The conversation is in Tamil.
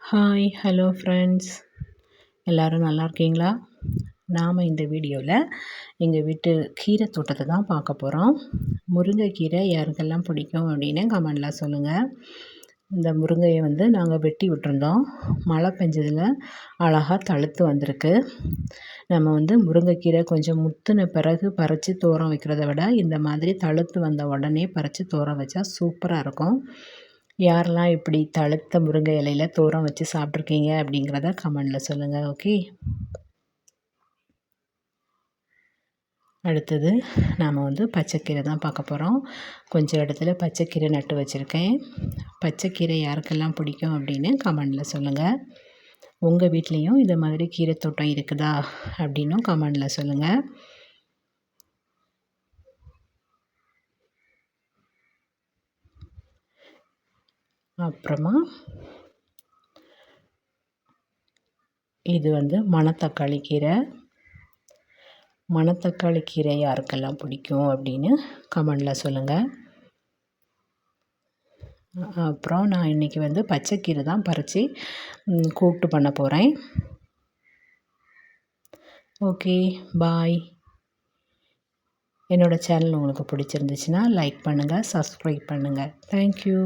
ஹாய் ஹலோ ஃப்ரெண்ட்ஸ், எல்லோரும் நல்லா இருக்கீங்களா? நாம் இந்த வீடியோவில் எங்கள் வீட்டு கீரை தோட்டத்தை தான் பார்க்க போகிறோம். முருங்கைக்கீரை யாருக்கெல்லாம் பிடிக்கும் அப்படின்னு கமெண்டில் சொல்லுங்கள். இந்த முருங்கையை நாங்கள் வெட்டி விட்டுருந்தோம். மழை பெஞ்சதில் அழகாக தழுத்து வந்திருக்கு. நம்ம முருங்கைக்கீரை கொஞ்சம் முத்தின பிறகு பறித்து தோரம் வைக்கிறத விட இந்த மாதிரி தழுத்து வந்த உடனே பறித்து தோரம் வச்சா சூப்பராக இருக்கும். யாரெல்லாம் இப்படி தழுத்த முருங்கை இலையில் தோரம் வச்சு சாப்பிட்ருக்கீங்க அப்படிங்கிறத கமெண்டில் சொல்லுங்கள். ஓகே, அடுத்தது நாம் பச்சைக்கீரை தான் பார்க்க போகிறோம். கொஞ்சம் இடத்துல பச்சைக்கீரை நட்டு வச்சுருக்கேன். பச்சைக்கீரை யாருக்கெல்லாம் பிடிக்கும் அப்படின்னு கமெண்டில் சொல்லுங்கள். உங்கள் வீட்லேயும் இந்த மாதிரி கீரை தோட்டம் இருக்குதா அப்படின்னும் கமெண்டில் சொல்லுங்கள். அப்புறமா இது மணத்தக்காளி கீரை. மணத்தக்காளி கீரை யாருக்கெல்லாம் பிடிக்கும் அப்படின்னு கமெண்டில் சொல்லுங்கள். அப்புறம் நான் இன்றைக்கி பச்சைக்கீரை தான் பறித்து கூட்டு பண்ண போகிறேன். ஓகே, பாய். என்னோடய சேனல் உங்களுக்கு பிடிச்சிருந்துச்சுன்னா லைக் பண்ணுங்கள், சப்ஸ்கிரைப் பண்ணுங்கள். தேங்க்யூ.